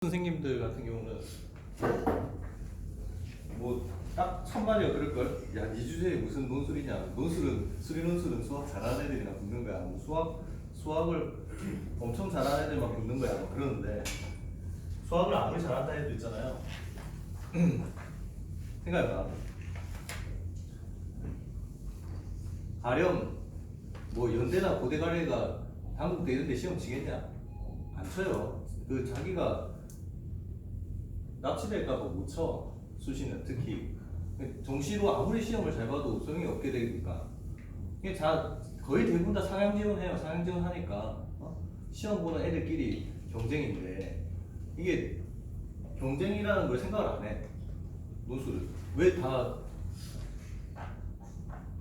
선생님들 같은 경우는 뭐 딱 첫 마디가 그럴걸? 야, 네 주제에 무슨 논술이냐? 수리 논술은 수학 잘하는 애들이나 붙는 거야. 뭐 수학을 엄청 잘하는 애들만 붙는 거야. 뭐 그러는데 수학을 아무리 잘한다 해도 있잖아요. 생각해봐. 가령 뭐 연대나 고대 가래가 한국대 이런 데 시험 치겠냐? 안 쳐요. 그 자기가 납치될까봐 못 쳐. 수시는 특히 정시로 아무리 시험을 잘 봐도 소용이 없게 되니까 이게 거의 대부분 다 상향 지원해요. 상향 지원하니까 시험 보는 애들끼리 경쟁인데 이게 경쟁이라는 걸 생각을 안 해. 논술은 왜 다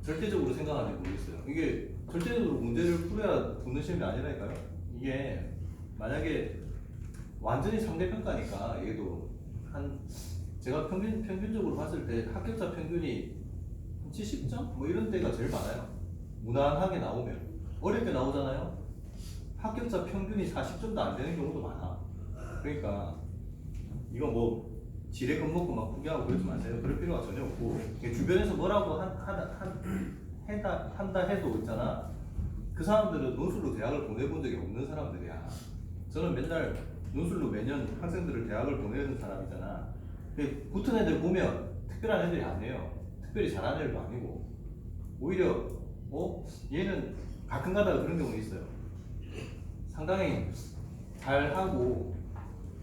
절대적으로 생각하는지 모르겠어요. 이게 절대적으로 문제를 풀어야 붙는 시험이 아니라니까요. 이게 만약에 완전히 상대평가니까 얘도 제가 평균적으로 봤을 때 합격자 평균이 70점? 뭐 이런 데가 제일 많아요. 무난하게 나오면 어렵게 나오잖아요. 합격자 평균이 40점도 안 되는 경우도 많아. 그러니까 이거 뭐 지레 겁먹고 막 포기하고 그러지 마세요. 그럴 필요가 전혀 없고 주변에서 뭐라고 한다 해도 있잖아. 그 사람들은 논술로 대학을 보내본 적이 없는 사람들이야. 저는 맨날 논술로 매년 학생들을 대학을 보내는 사람이잖아. 붙은 애들 보면 특별한 애들이 아니에요. 특별히 잘하는 애들도 아니고 오히려 얘는 가끔 가다가 그런 경우 있어요. 상당히 잘하고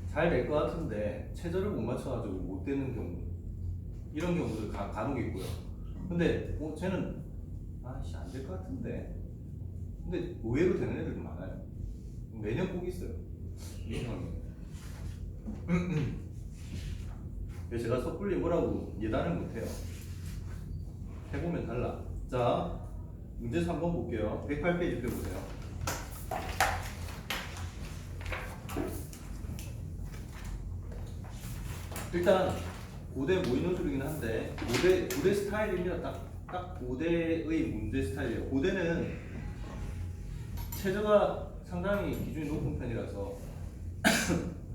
잘 될 것 같은데 최저를 못 맞춰가지고 못 되는 경우, 이런 경우들 간혹 있고요. 근데 쟤는 아씨 안 될 것 같은데 근데 의외로 되는 애들도 많아요. 매년 꼭 있어요. 이 상황이. 제가 섣불리 뭐라고 예단을 못해요. 해보면 달라. 자, 문제 3번 볼게요. 108페이지 펴보세요. 일단 고대 모의논술이긴 한데 고대 스타일입니다. 딱 고대의 문제 스타일이에요. 고대는 최저가 상당히 기준이 높은 편이라서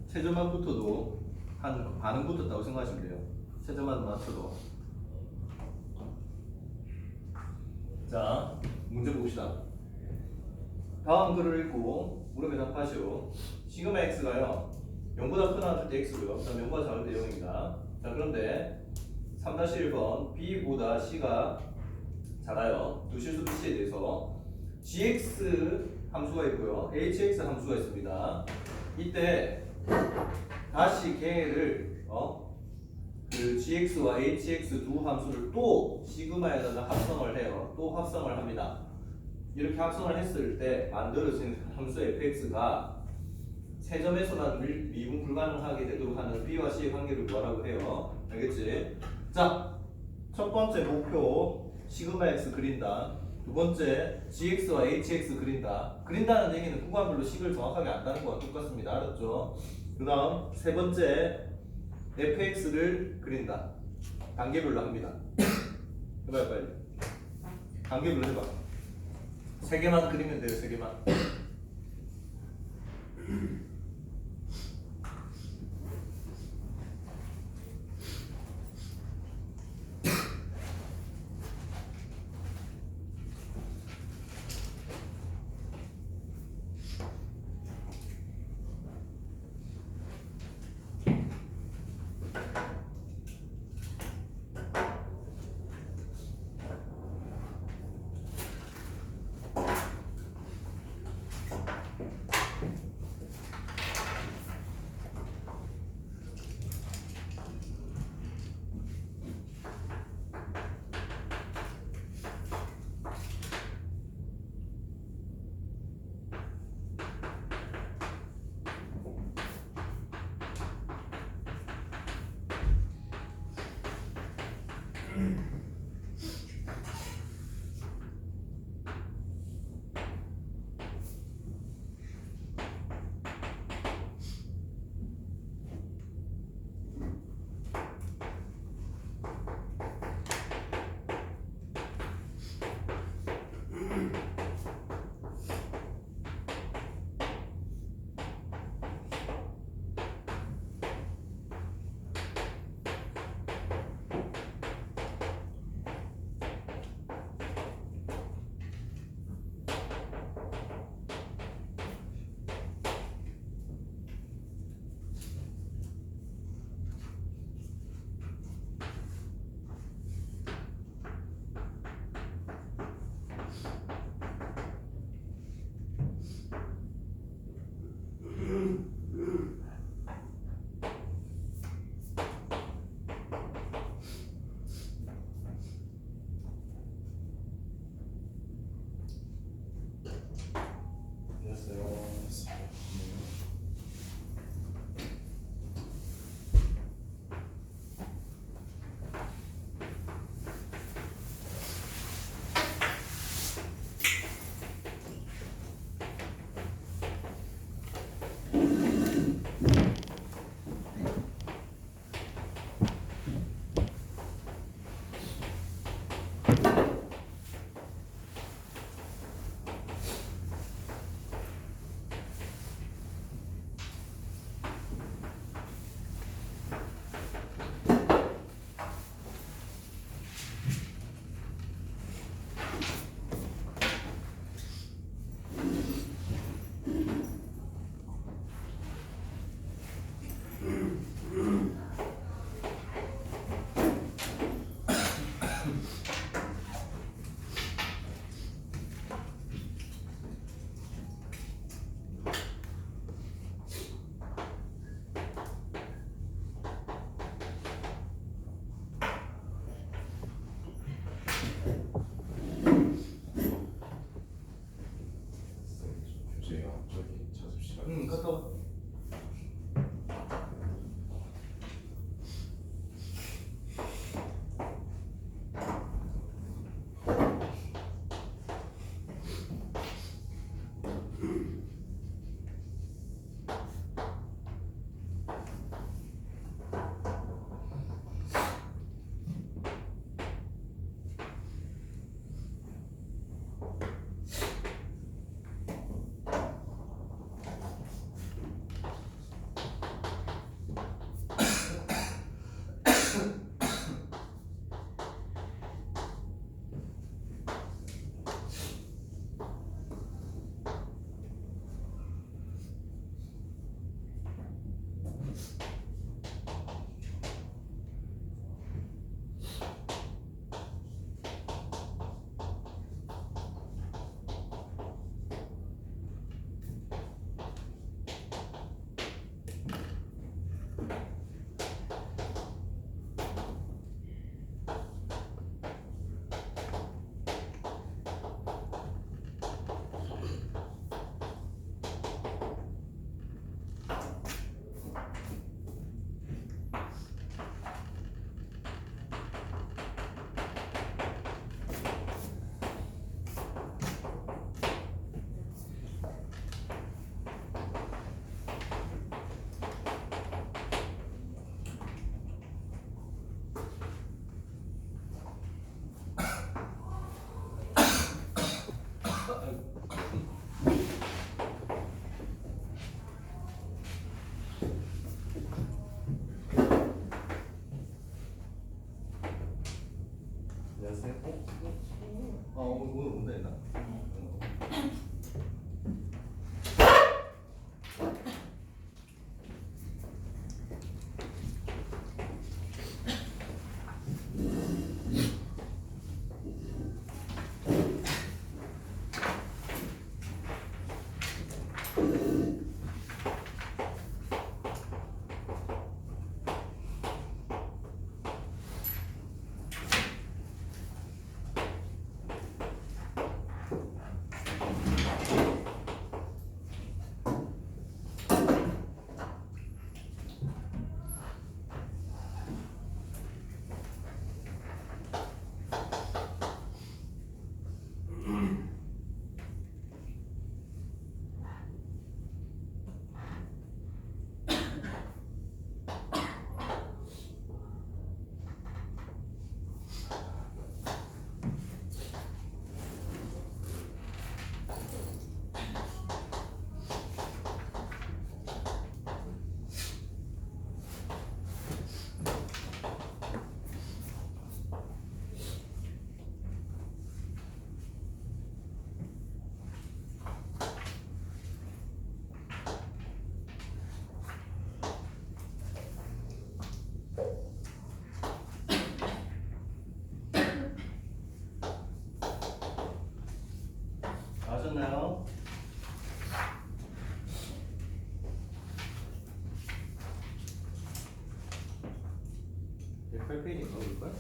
최저만 붙어도 한 반은 붙었다고 생각하시면 돼요. 최저만 맞춰도. 자, 문제 봅시다. 다음 글을 읽고 물음에 답하시오. 시그마 x가요 0보다 큰 하나 줄 때 x고요. 그 다음 0보다 작을 때 0입니다. 자, 그런데 3-1번 b보다 c가 작아요. 두 실수 bc에 대해서 gx 함수가 있고요. hx 함수가 있습니다. 이때 다시 걔를 그 gx와 hx 두 함수를 또 시그마에다가 합성을 해요. 또 합성을 합니다. 이렇게 합성을 했을 때 만들어진 함수 fx가 세 점에서만 미분 불가능하게 되도록 하는 b와 c의 관계를 구하라고 해요. 알겠지? 자, 첫 번째 목표 시그마 x 그린다. 두 번째 gx와 hx 그린다. 그린다는 얘기는 구간별로 식을 정확하게 안다는 거와 똑같습니다. 알았죠? 그 다음 세 번째 fx를 그린다. 단계별로 합니다. 해봐요 빨리. 단계별로 해봐. 세 개만 그리면 돼요. 세 개만. 안녕하세요. 오늘 온다 했나? 아셨나요? 네, 8페이지인가 볼까요?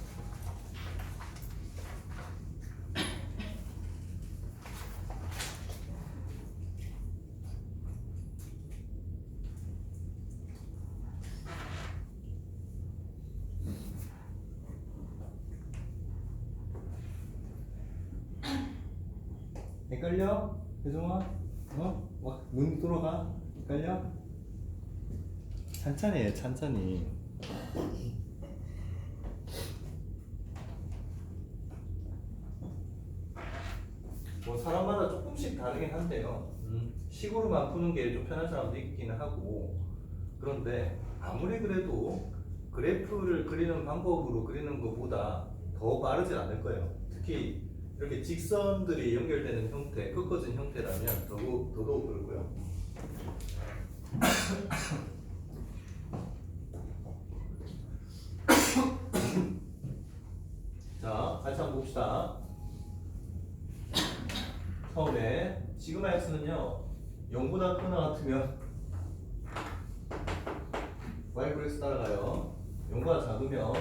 헷갈려? 혜정아? 막 눈 돌아가? 헷갈려? 천천히 해, 천천히. 뭐 사람마다 조금씩 다르긴 한데요. 식으로만 푸는 게 좀 편한 사람도 있기는 하고, 그런데 아무리 그래도 그래프를 그리는 방법으로 그리는 것보다 더 빠르진 않을 거예요. 특히 이렇게 직선들이 연결되는 형태, 꺾어진 형태라면 더더욱 그렇고요. 자, 같이 한번 봅시다. 처음에 시그마 x는요 0보다 크거나 같으면 y 플러스 따라가요. 0보다 작으면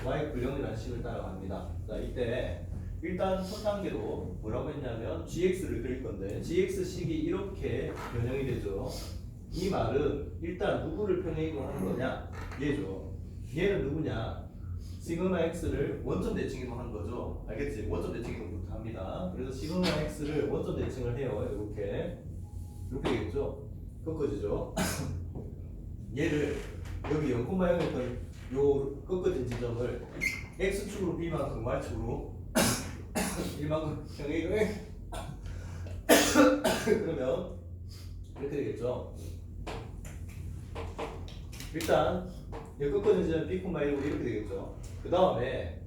y 불0이라는 식을 따라갑니다. 자, 이때 일단 첫 단계로 뭐라고 했냐면 gx를 그릴 건데 gx식이 이렇게 변형이 되죠. 이 말은 일단 누구를 평행이동하는 거냐? 얘죠. 얘는 누구냐? 시그마 x를 원점 대칭이동하는 거죠. 알겠지? 원점 대칭이동부터 합니다. 그래서 시그마 x를 원점 대칭을 해요. 이렇게 되겠죠? 꺾어지죠? 얘를 여기 0,0였던 요 꺾어진 지점을 x축으로 b만큼 y축으로 1만큼 평행이동해. 그러면 이렇게 되겠죠? 일단 이 꺾어진 지점 b, 1로 이렇게 되겠죠? 그 다음에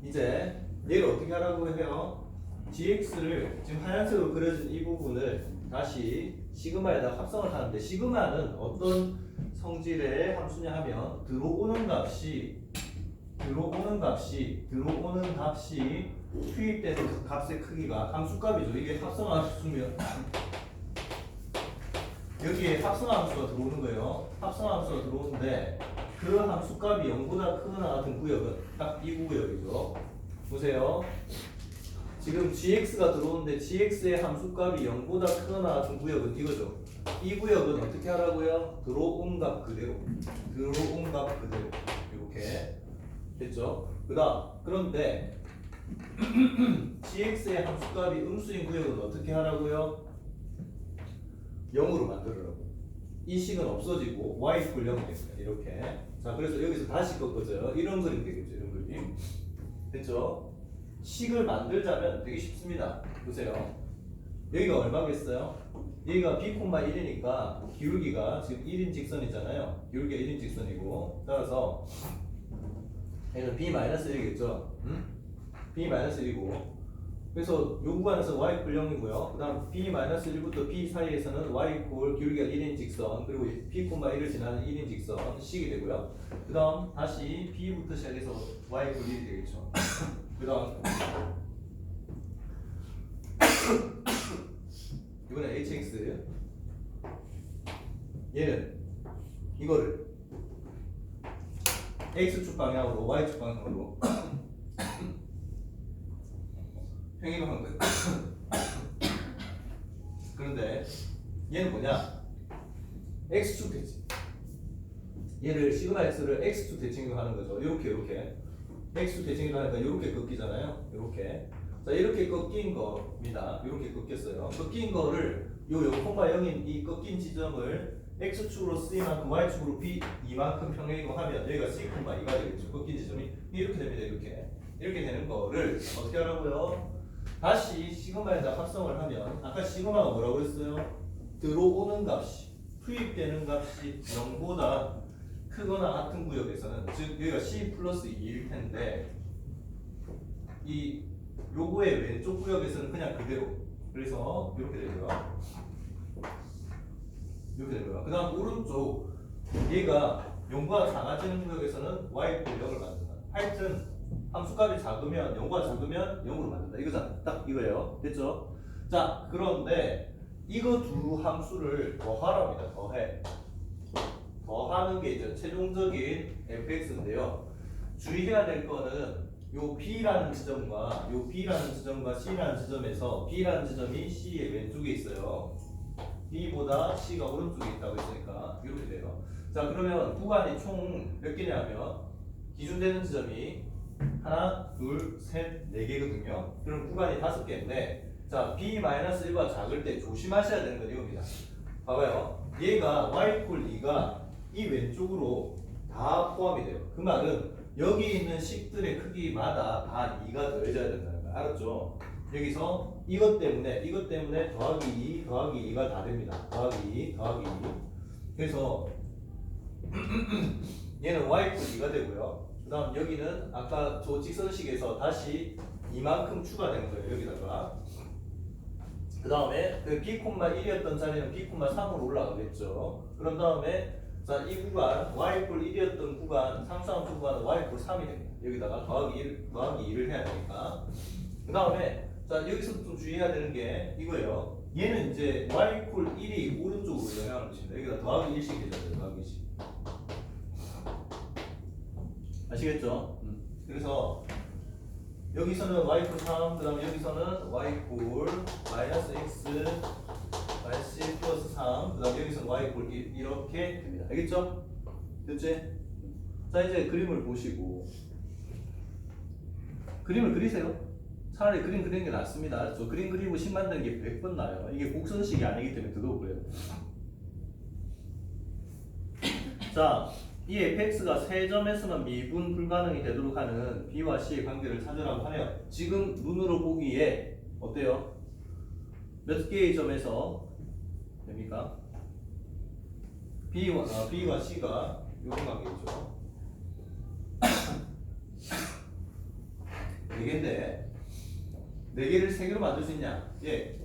이제 얘를 어떻게 하라고 해요? gx를 지금 하얀색으로 그려진 이 부분을 다시 시그마에다 합성을 하는데 시그마는 어떤 성질의 함수냐 하면 들어오는 값이 투입되는 그 값의 크기가 함수값이죠. 이게 합성함수면 여기에 합성함수가 들어오는 거예요. 합성함수가 들어오는데 그 함수값이 0보다 크거나 같은 구역은 딱 이 구역이죠. 보세요. 지금 gx가 들어오는데 gx의 함수값이 0보다 크거나 같은 구역은 이거죠. 이 구역은 어떻게 하라고요? 들어온 값 그대로 이렇게 됐죠? 그런데 gx의 함수값이 음수인 구역은 어떻게 하라고요? 0으로 만들으라고. 이 식은 없어지고 y 이퀄 0이 됐어요. 이렇게. 자, 그래서 여기서 다시 꺾어져요. 이런 그림 되겠죠. 이런 그림. 됐죠? 식을 만들자면 되게 쉽습니다. 보세요. 여기가 얼마겠어요? 여기가 b, 1이니까 기울기가 지금 1인 직선이잖아요. 기울기가 1인 직선이고 따라서 얘는 b-1이겠죠? b-1이고 그래서 요 구간에서 y 이퀄 0이고요. 그 다음 b-1부터 b 사이에서는 y 이퀄 기울기가 1인 직선 그리고 b, 1을 지나는 1인 직선 식이 되고요. 그 다음 다시 b부터 시작해서 y 이퀄 1이 되겠죠. 그 다음 이번에 hx 얘는 이거를 x축 방향으로 y축 방향으로 평행을 한 거예요. 그런데 얘는 뭐냐? x축 대칭. 얘를 시그마 x를 x축 대칭으로 하는 거죠. 이렇게 x축 대칭으로 하니까 이렇게 꺾이잖아요. 이렇게. 자, 이렇게 꺾인 겁니다. 이렇게 꺾였어요. 꺾인 거를 요 0,0인 이 꺾인 지점을 x축으로 c만큼 y축으로 b 이만큼 평행이고 하면 여기가 c,2가 되겠죠. 꺾인 지점이 이렇게 됩니다. 이렇게 되는 거를 어떻게 하라고요? 다시 시그마에다 합성을 하면 아까 시그마가 뭐라고 했어요? 들어오는 값이 투입되는 값이 0보다 크거나 같은 구역에서는 즉 여기가 c 플러스 2일 텐데 이 요거의 왼쪽 구역에서는 그냥 그대로 그래서 이렇게 되고요. 이렇게 되고요. 그 다음 오른쪽 얘가 0보다 작아지는 구역에서는 y 이퀄 0을 만든다. 하여튼 함수값이 작으면 0보다 작으면 0으로 만든다. 이거잖아. 딱 이거예요. 됐죠? 자, 그런데 이거 두 함수를 더하랍니다. 더하는 게 이제 최종적인 fx인데요. 주의해야 될 거는 요 B라는 지점과 요 B라는 지점과 C라는 지점에서 B라는 지점이 C의 왼쪽에 있어요. B보다 C가 오른쪽에 있다고 했으니까 이렇게 돼요. 자, 그러면 구간이 총 몇 개냐면 기준되는 지점이 하나, 둘, 셋, 네 개거든요. 그럼 구간이 5개인데 자, b-1과 작을 때 조심하셔야 되는 건 이겁니다. 봐봐요. 얘가 y 이퀄 2가 이 왼쪽으로 다 포함이 돼요. 그 말은 여기 있는 식들의 크기마다 다 2가 더해져야 된다는 거 알았죠? 여기서 이것 때문에 더하기 2 더하기 2가 다 됩니다. 더하기 2 더하기 2 그래서 얘는 y 이퀄 2가 되고요. 그 다음 여기는 아까 저 직선식에서 다시 이만큼 추가되는 거예요. 여기다가 그 다음에 그 b,1이었던 자리는 b,3으로 올라가겠죠. 그런 다음에 자, 이 구간 y 이퀄 1이었던 구간 상수함수 구간은 y 이퀄 3이 됩니다. 여기다가 더하기 2를 해야 되니까. 그 다음에 자, 여기서 좀 주의해야 되는 게 이거예요. 얘는 이제 y 이퀄 1이 오른쪽으로 영향을 미칩니다. 여기다 더하기 1씩 해줘야 돼요. 더하기 1씩. 아시겠죠? 그래서 여기서는 y 이퀄 3, 그 다음에 여기서는 y 이퀄 마이너스 x 마이너스 1 플러스 3, 그 다음에 여기서는 y 이퀄 1 이렇게 됩니다. 알겠죠? 됐지? 자, 이제 그림을 보시고 그림을 그리세요. 차라리 그림 그리는 게 낫습니다. 알았죠? 그림 그리고 식 만드는 게 100번 나아요. 이게 곡선식이 아니기 때문에 더더욱 그래요. 자, 이 fx가 세 점에서만 미분 불가능이 되도록 하는 b와 c의 관계를 찾으라고 하네요. 지금 눈으로 보기에 어때요? 몇 개의 점에서 됩니까? b와 c가 이런 관계죠. 4개인데 4개를 3개로 만들 수 있냐? 예.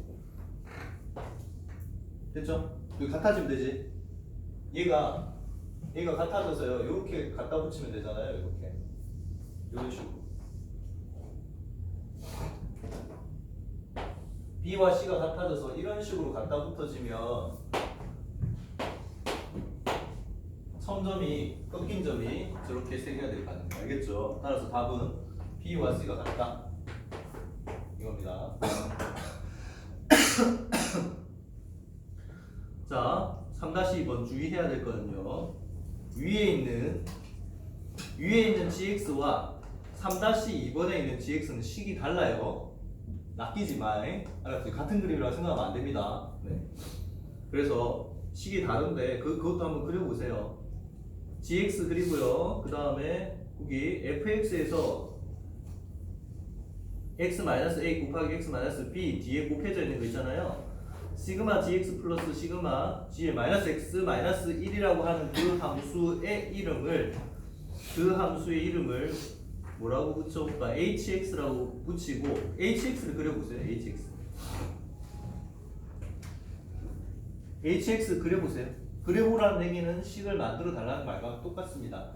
됐죠? 여기 같아지면 되지. 얘가 A가 같아져서요. 이렇게 갖다 붙이면 되잖아요. 이렇게 이런 식으로. B와 C가 같아져서 이런 식으로 갖다 붙어지면 점점이 꺾인 점이 저렇게 새겨야 될 거 아닙니까? 알겠죠? 따라서 답은 B와 C가 같다. 이겁니다. 자, 3-2번 주의해야 될 거는요. 위에 있는 GX와 3-2번에 있는 GX는 식이 달라요. 낚이지 마. 알았지? 같은 그림이라고 생각하면 안 됩니다. 네. 그래서 식이 다른데 그것도 한번 그려보세요. GX 그리고요. 그 다음에 거기 fx에서 x-a 곱하기 x-b 뒤에 곱해져 있는 거 있잖아요. 시그마 gx 플러스 시그마 g의 마이너스 x 마이너스 1이라고 하는 그 함수의 이름을 뭐라고 붙여볼까? hx라고 붙이고 hx를 그려보세요. hx 그려보세요. 그려보라는 얘기는 식을 만들어 달라는 말과 똑같습니다.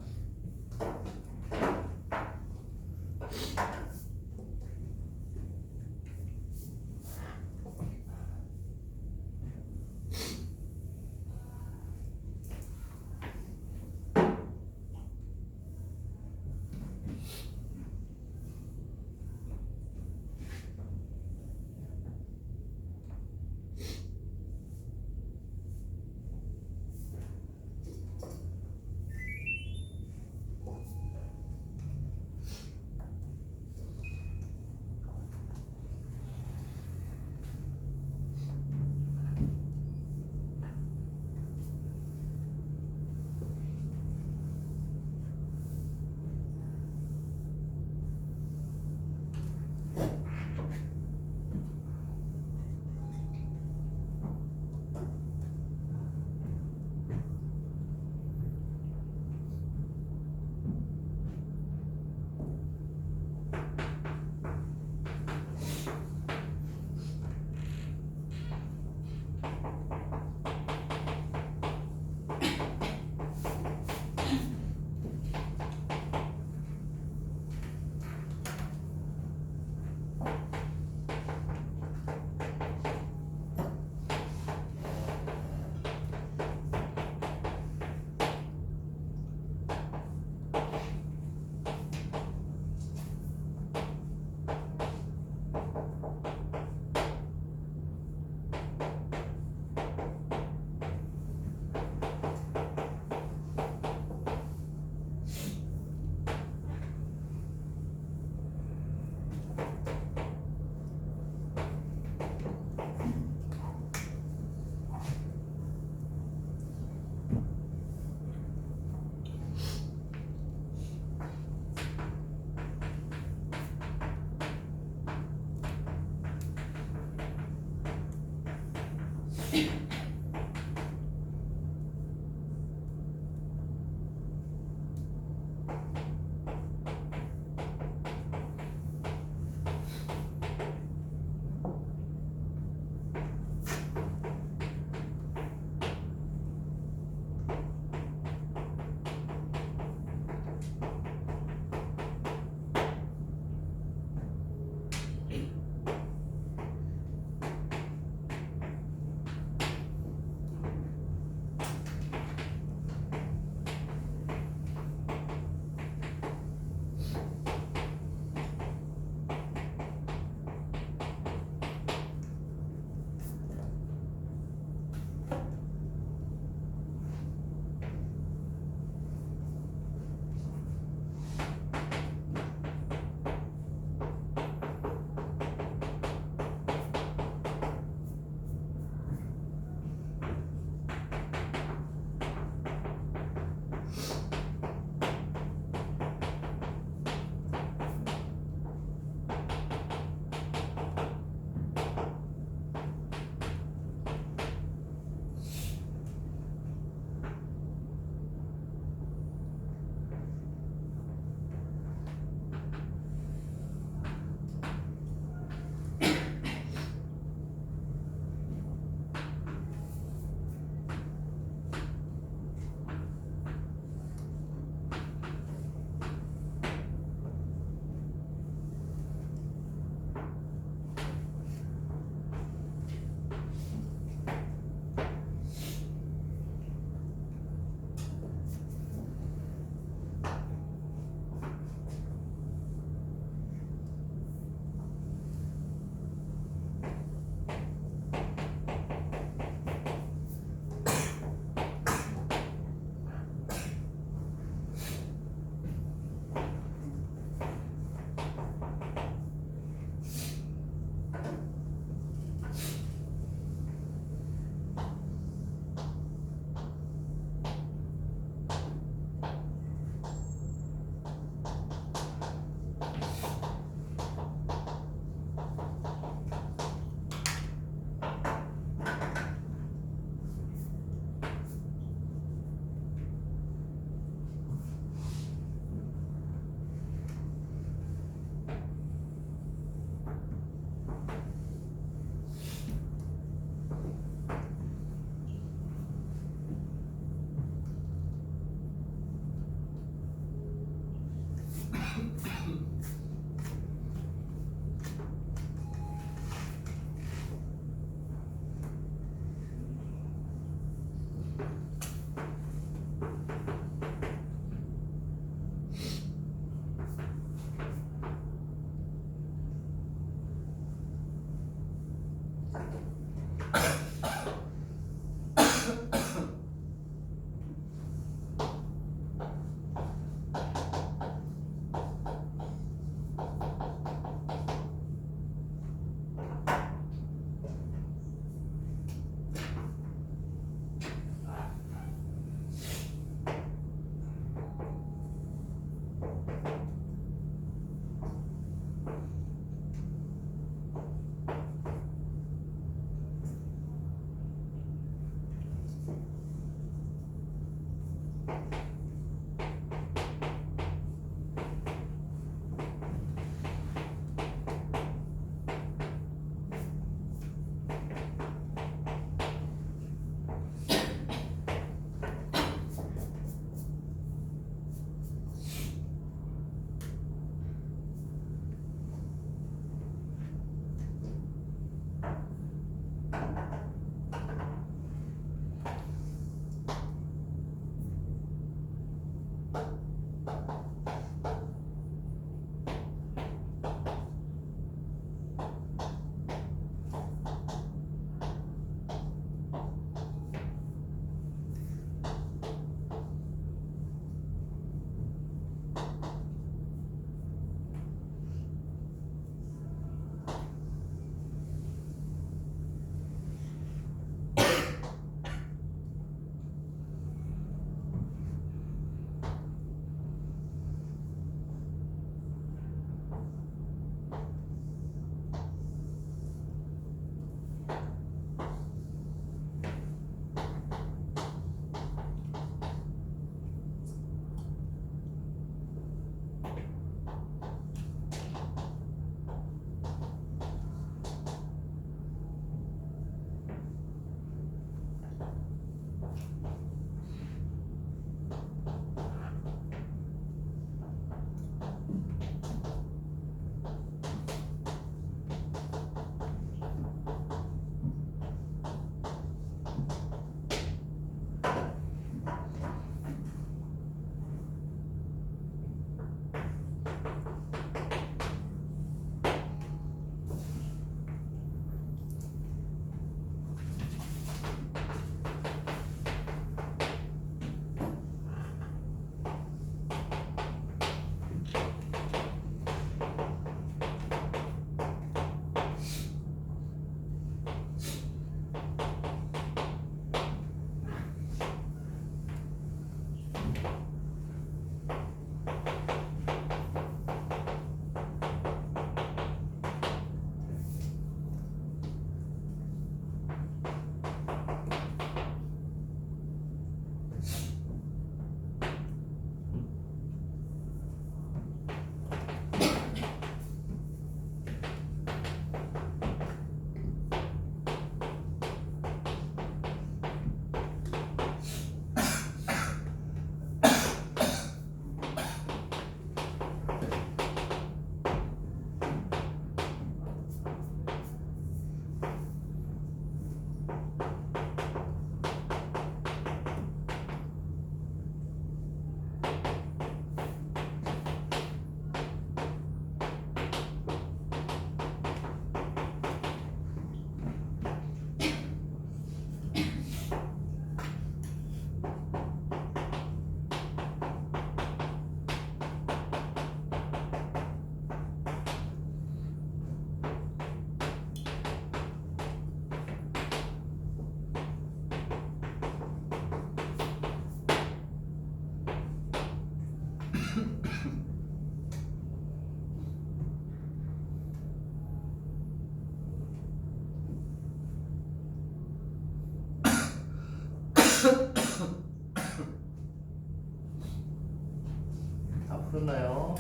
다 풀었나요?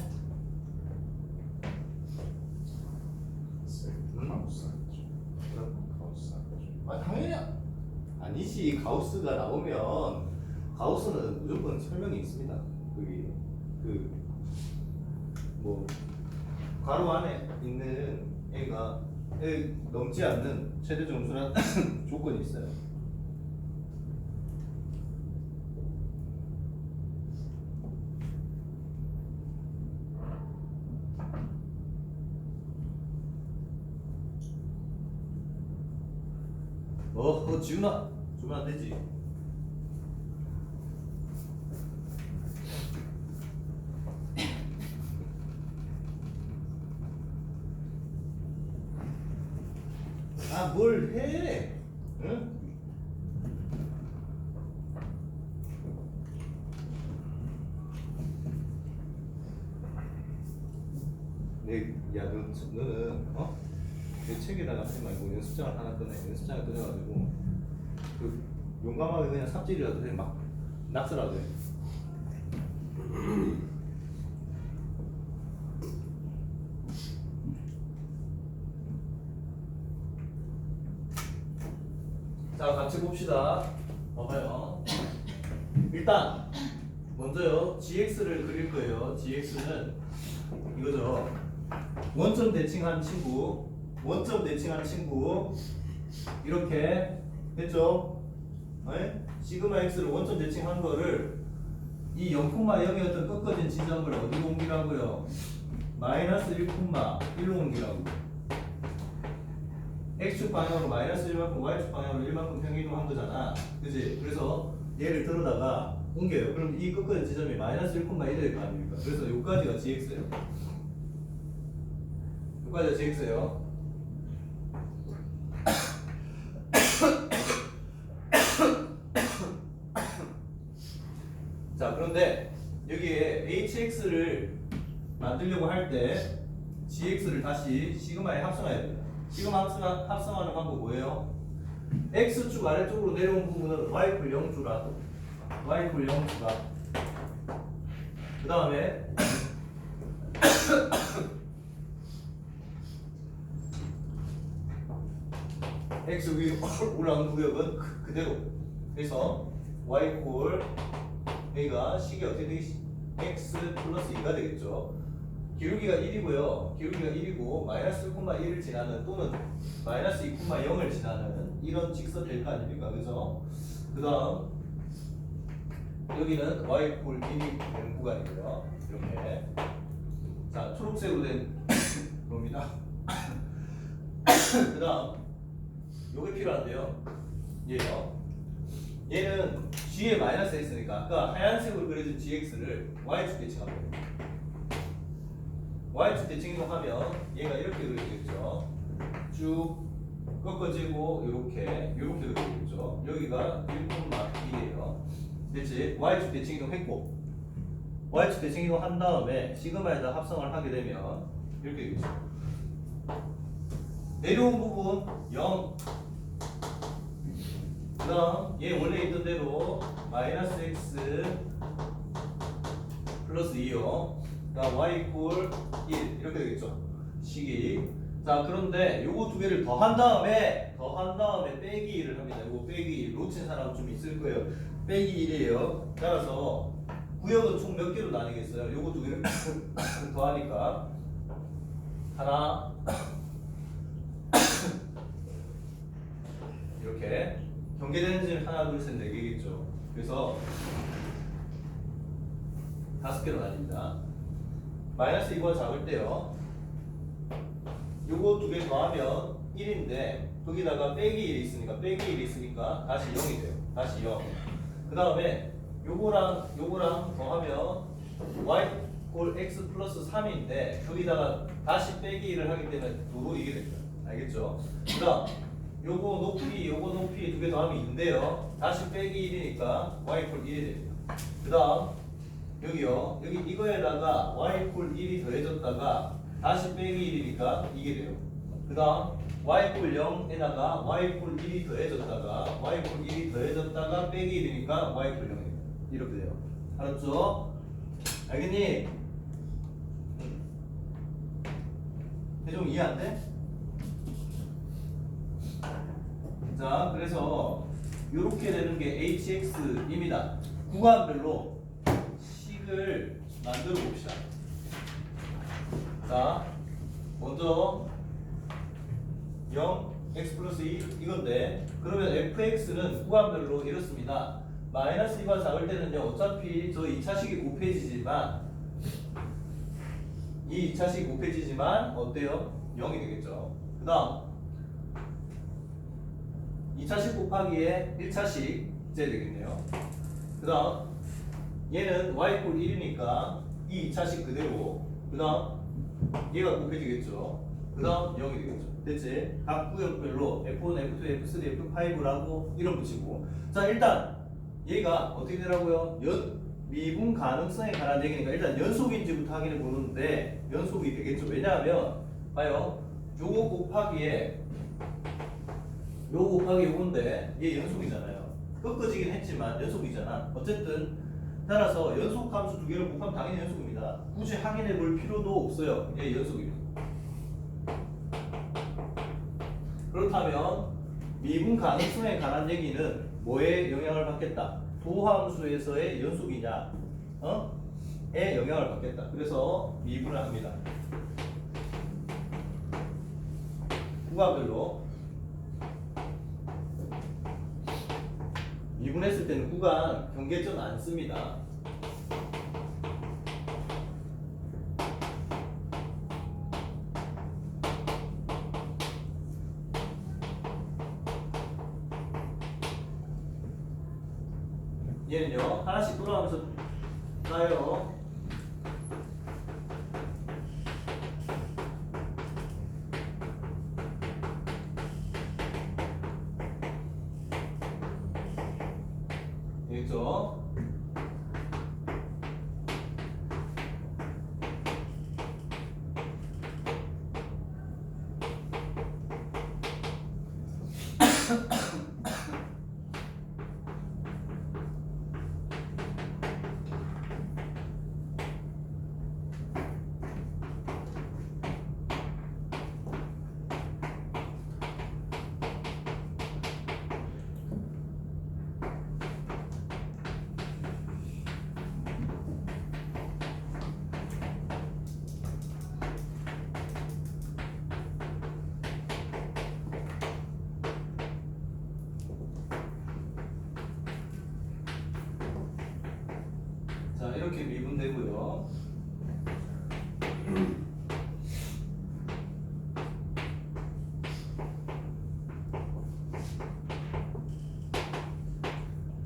아 당연히 아니지. 가우스가 나오면 가우스는 무조건 설명이 있습니다. 거기 뭐 가로 안에 있는 애가 넘지 않는 최대 점수란 조건이 있어요. 지훈아 주면 안 되지. 아 뭘 해? 응? 너는 내 책에다가 하지 말고 연습장을 하나 꺼내. 연습장을 꺼내가지고 용감하게 그냥 삽질이라도 해. 막 낙서라도 해. 자 같이 봅시다. 봐봐요. 일단 먼저요 gx를 그릴 거예요. gx는 이거죠. 원점 대칭한 친구 이렇게 됐죠? 네? 시그마 x를 원점 대칭한 거를 이 0,0이었던 꺾어진 지점을 어디로 옮기라고요? 마이너스 1,1로 옮기라고. x축 방향으로 마이너스 1만큼, y축 방향으로 1만큼 평이동한 거잖아. 그지? 그래서 얘를 들어다가 옮겨요. 그럼 이 꺾어진 지점이 마이너스 1,1일 거 아닙니까? 그래서 여기까지가 gx예요. 여기까지가 gx예요. 자 그런데 여기에 hx를 만들려고 할 때 gx를 다시 시그마에 합성해야 됩니다. 시그마 합성하는 방법 뭐예요? x축 아래쪽으로 내려온 부분은 y = 0주라. y = 0주라. 그 다음에 x 위로 올라온 구역은 그대로. 그래서 y = 여기가 식이 어떻게 되겠지? x 플러스 2가 되겠죠. 기울기가 1이고요. 기울기가 1이고 마이너스 1,1을 지나는 또는 마이너스 2,0을 지나는 이런 직선 될 거 아닙니까? 그죠? 그 다음 여기는 y = 길이 되는 구간이고요. 이렇게 자 초록색으로 된 겁니다. 그 다음 요게 필요한데요. 얘요. 얘는 g에 마이너스 x니까 아까 하얀색으로 그려진 gx를 y축 대칭하면 y축 대칭으로 하면 얘가 이렇게 그려지겠죠. 쭉 꺾어지고 요렇게 그려지겠죠. 여기가 1,1이에요. 됐지? y축 대칭 이동 했고 y축 대칭 이동 한 다음에 시그마에다 합성을 하게 되면 이렇게 되겠죠. 내려온 부분 0. 그 다음 얘 원래 있던 대로 마이너스 x 플러스 2요. 그 다음 y 이퀄 1 이렇게 되겠죠. 식이. 자 그런데 요거 두 개를 더한 다음에 빼기 1을 합니다. 요거 빼기 1 놓친 사람 좀 있을 거예요. 빼기 1이에요. 따라서 구역은 총 몇 개로 나뉘겠어요? 요거 두 개를 더하니까 하나 이렇게 경계되는 하나 둘 셋 네 개겠죠. 그래서 5개로 나뉩니다. 마이너스 2번 잡을 때요. 요거 두 개 더하면 1인데 거기다가 빼기 1이 있으니까 다시 0이 돼요. 다시 0. 그 다음에 요거랑 더하면 y 꼴 x 플러스 3인데 여기다가 다시 빼기 1을 하기 때문에 도로 이게 됩니다. 알겠죠? 그 다음 요거 높이 두 개 더하면 2인데요. 다시 빼기 1이니까 y 꼴 1이 됩니다. 그 다음 여기요. 여기 이거에다가 y 꼴 1이 더해졌다가 다시 빼기 1이니까 이게 돼요. 그 다음 y 꼴 0에다가 y 꼴 1이 더해졌다가 y 꼴 1이 더해졌다가 빼기 1이니까 y 꼴 0이 이렇게 돼요. 알았죠? 알겠니? 대종 이해 안 돼? 자, 그래서 이렇게 되는 게 hx입니다. 구간별로 식을 만들어 봅시다. 자, 먼저 0, x 플러스 2 이건데 그러면 fx는 구간별로 이렇습니다. 마이너스 2번 잡을 때는요 어차피 저 2차식이 곱해지지만 이 2차식이 곱해지지만 어때요? 0이 되겠죠. 그 다음 2차식 곱하기에 1차식 이제 되겠네요. 그 다음 얘는 y 꼴 1이니까 이 2차식 그대로 그 다음 얘가 곱해지겠죠. 그 다음 0이 되겠죠. 됐지? 각 구역별로 F1, F2, F3, F5라고 이름 붙이고 자 일단 얘가 어떻게 되라고요? 미분 가능성에 관한 얘기니까 일단 연속인지부터 확인해 보는데 연속이 되겠죠. 왜냐하면 봐요. 요거 곱하기에 요건데 얘 연속이잖아요. 꺾어지긴 했지만 연속이잖아. 어쨌든 따라서 연속 함수 두 개를 곱하면 당연히 연속입니다. 굳이 확인해 볼 필요도 없어요. 얘 연속입니다. 그렇다면 미분 가능성에 관한 얘기는 뭐에 영향을 받겠다? 도함수에서의 연속이냐? 에 영향을 받겠다. 그래서 미분을 합니다. 구간별로 미분했을 때는 구간 경계점 안 씁니다. 얘는요 하나씩 돌아가면서 따요. 되겠죠? 자 이렇게 미분되고요.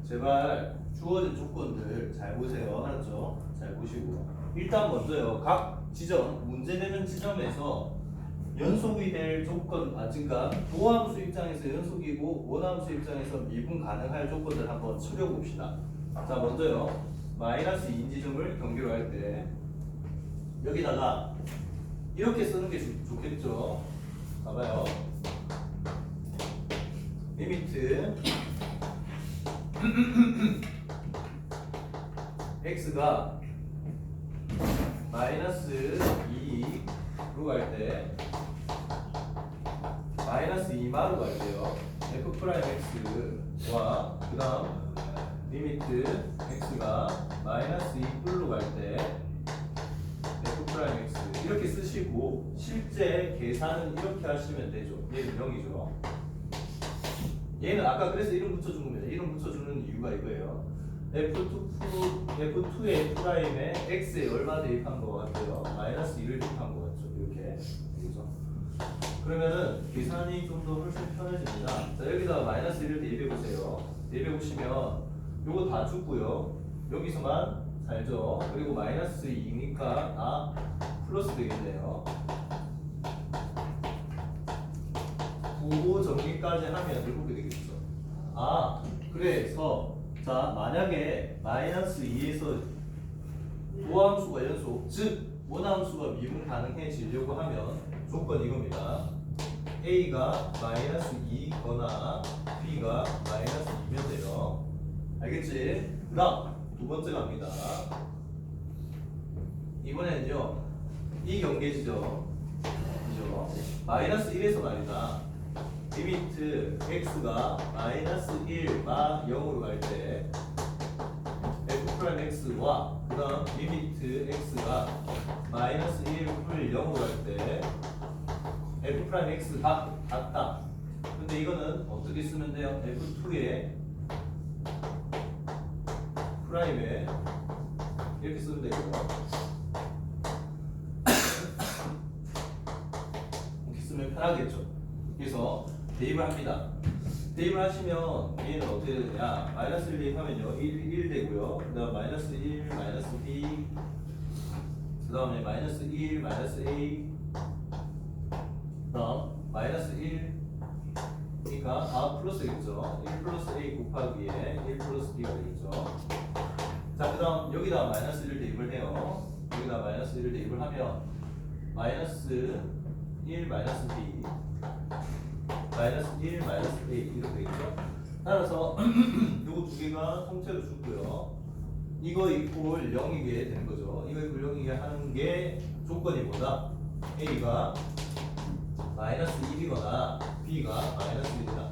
제발 주어진 조건들 잘 보세요. 알았죠? 잘 보시고 일단 먼저요. 각 지점, 문제 되는 지점에서 연속이 될 조건, 그러니까 도함수 입장에서 연속이고 원함수 입장에서 미분 가능할 조건들 한번 추려봅시다. 자, 먼저요. 마이너스 2인 지점을 경계로 할 때 여기다가 이렇게 쓰는 게 좋겠죠. 봐봐요. 리미트 x가 마이너스 2로 갈 때 마이너스 2마로 갈 때요. f 프라임 x와 그 다음 리미트 x가 마이너스 2뿔로 갈 때 f 프라임 x 이렇게 쓰시고 실제 계산은 이렇게 하시면 되죠. 얘는 0이죠. 얘는 아까 그래서 이름 붙여준 겁니다. 이름 붙여주는 이유가 이거예요. F2의 프라임에 x에 얼마 대입한 거 같아요? 마이너스 2를 대입한 거 같죠? 이렇게 그죠? 그러면은 계산이 좀 더 훨씬 편해집니다. 자, 여기다가 마이너스 1을 대입해 보세요. 대입해 보시면 요거 다 죽고요. 여기서만 살죠. 그리고 마이너스 2니까 플러스 되겠네요. 부호 정리까지 하면 이렇게 되겠죠. 그래서 자, 만약에 마이너스 2에서 도함수가 연속, 즉 원함수가 미분 가능해지려고 하면 조건 이겁니다. A가 마이너스 2거나 B가 마이너스 2면 돼요. 알겠지? 그 다음 두 번째 갑니다. 이번에는요, 이 경계지죠. 그죠? 마이너스 1에서 말이다. 리미트 x가 마이너스 1마 0으로 갈 때 f 프라임 x와 그 다음 리미트 x가 마이너스 1뿔 0으로 갈 때 f 프라임 x가 같다. 근데 이거는 어떻게 쓰면 돼요? f2의 프라임에 이렇게 쓰면 되고요. 이렇게 쓰면 편하겠죠. 그래서 대입을 합니다. 대입을 하시면 얘는 어떻게 되냐? 마이너스 1 대입하면요 1 되고요. 그 다음 마이너스 1 마이너스 b 그 다음에 마이너스 1 마이너스 a 그 다음 마이너스 1 그러니까 플러스겠죠. 1 플러스 a 곱하기에 1 플러스 b가 되겠죠. 자, 그 다음 여기다 마이너스 1을 대입을 해요. 여기다 마이너스 1을 대입을 하면 마이너스 1 마이너스 b 마이너스 1 마이너스 a 이렇게 되겠죠. 따라서 요거 두 개가 통째로 죽고요. 이거 이꼴 0이게 되는 거죠. 이거 이꼴 0이게 하는 게 조건이 뭐다? a가 마이너스 1이거나 b가 마이너스 1